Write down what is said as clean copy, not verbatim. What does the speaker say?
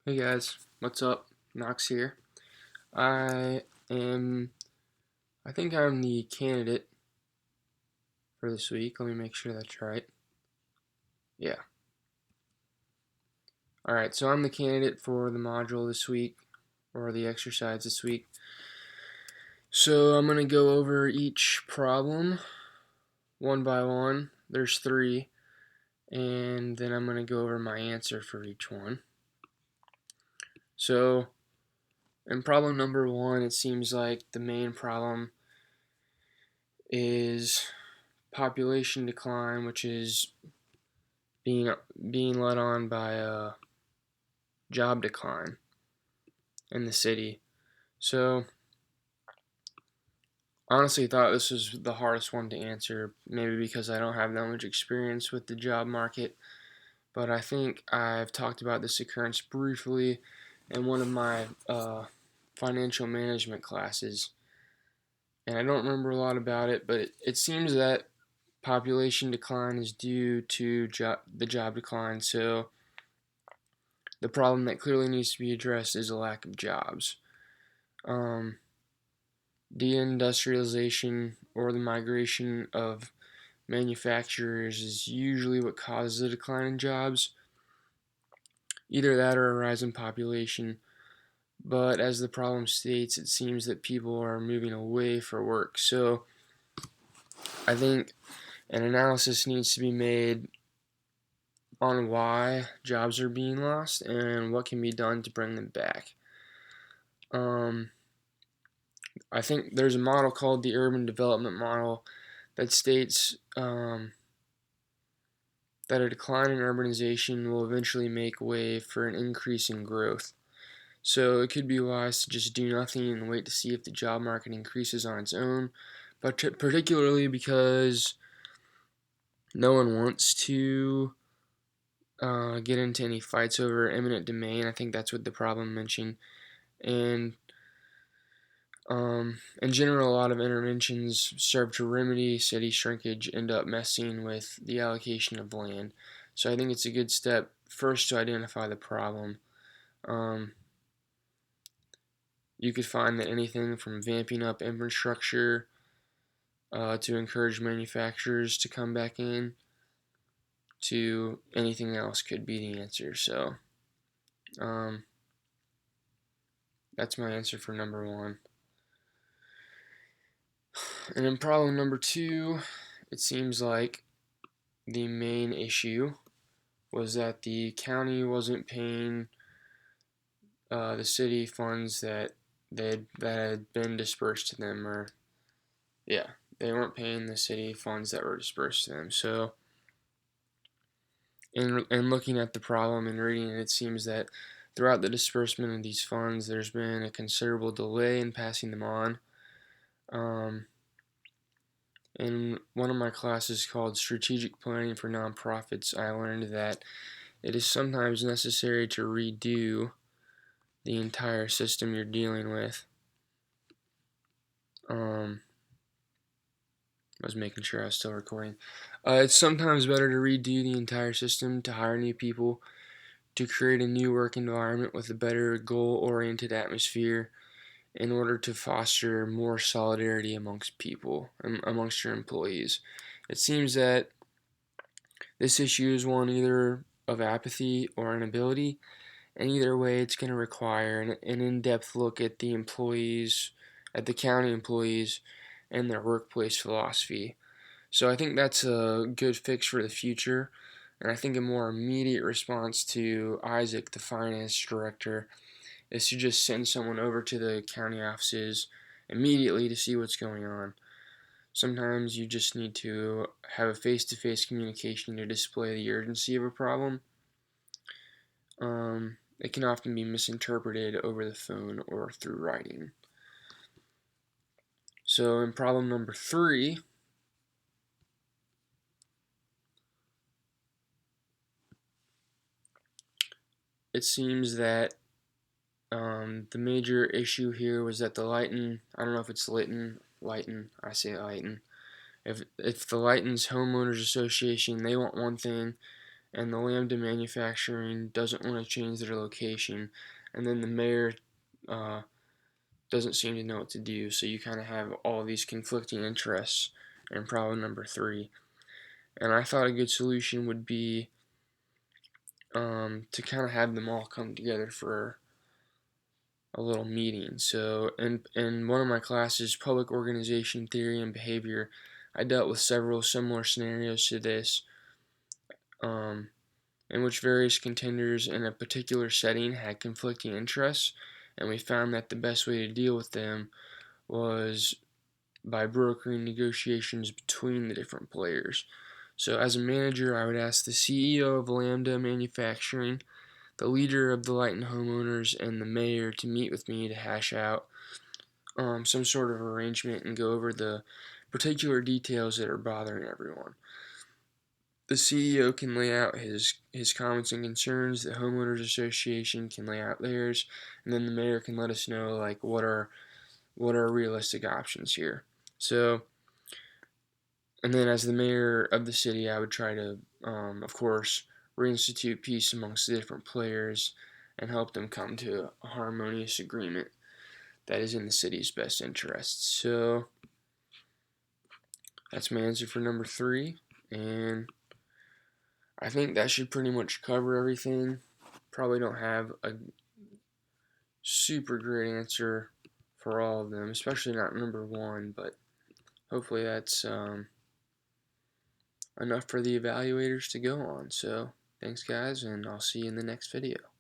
Hey guys, what's up? Knox here. I am, I think I'm the candidate for this week. Let me make sure that's right. Yeah. Alright, so I'm the candidate for the module this week, or the exercise this week. So I'm going to go over each problem one by one. There's three, and then I'm going to go over my answer for each one. So, in problem number one, it seems like the main problem is population decline, which is being being led on by a job decline in the city. So honestly thought this was the hardest one to answer, maybe because I don't have that much experience with the job market, but I think I've talked about this occurrence briefly in one of my financial management classes, and I don't remember a lot about it, but it seems that population decline is due to the job decline. So the problem that clearly needs to be addressed is a lack of jobs. Um, Deindustrialization or the migration of manufacturers is usually what causes a decline in jobs. Either that or a rise in population. But as the problem states, it seems that people are moving away for work. So I think an analysis needs to be made on why jobs are being lost and what can be done to bring them back. I think there's a model called the urban development model that states that a decline in urbanization will eventually make way for an increase in growth. So it could be wise to just do nothing and wait to see if the job market increases on its own, but particularly because no one wants to get into any fights over eminent domain. I think that's what the problem mentioned. And in general, a lot of interventions serve to remedy city shrinkage, end up messing with the allocation of land. So I think it's a good step first to identify the problem. Um, you could find that anything from vamping up infrastructure to encourage manufacturers to come back in to anything else could be the answer. So um, that's my answer for number one. And in problem number two, it seems like the main issue was that the county wasn't paying the city funds that had been dispersed to them, or yeah, they weren't paying the city funds that were dispersed to them. So, in looking at the problem and reading it, it seems that throughout the disbursement of these funds, there's been a considerable delay in passing them on. In one of my classes called Strategic Planning for Nonprofits, I learned that it is sometimes necessary to redo the entire system you're dealing with. I was making sure I was still recording. It's sometimes better to redo the entire system, to hire new people, to create a new work environment with a better goal-oriented atmosphere in order to foster more solidarity amongst people, amongst your employees. It seems that this issue is one either of apathy or inability, and either way it's going to require an in-depth look at the employees, at the county employees, and their workplace philosophy. So I think that's a good fix for the future, and I think a more immediate response to Isaac, the finance director, is to just send someone over to the county offices immediately to see what's going on. Sometimes you just need to have a face-to-face communication to display the urgency of a problem. It can often be misinterpreted over the phone or through writing. So in problem number three, it seems that the major issue here was that the Lighton, I don't know if it's Lighton, I say Lighton. If the Lighton's Homeowners Association, they want one thing, and the Lambda Manufacturing doesn't want to change their location, and then the mayor uh, doesn't seem to know what to do. So you kind of have all these conflicting interests in problem number 3. And I thought a good solution would be to kind of have them all come together for a little meeting. So in one of my classes, Public Organization Theory and Behavior, I dealt with several similar scenarios to this, um, in which various contenders in a particular setting had conflicting interests, and we found that the best way to deal with them was by brokering negotiations between the different players. So as a manager, I would ask the CEO of Lambda Manufacturing, the leader of the Lighton homeowners, and the mayor to meet with me to hash out some sort of arrangement and go over the particular details that are bothering everyone. The CEO can lay out his comments and concerns, the homeowners association can lay out theirs, and then the mayor can let us know like what are realistic options here. So, and then as the mayor of the city, I would try to, of course, reinstitute peace amongst the different players and help them come to a harmonious agreement that is in the city's best interests. So that's my answer for number 3, and I think that should pretty much cover everything. Probably don't have a super great answer for all of them, especially not number 1, but hopefully that's enough for the evaluators to go on. So thanks guys, and I'll see you in the next video.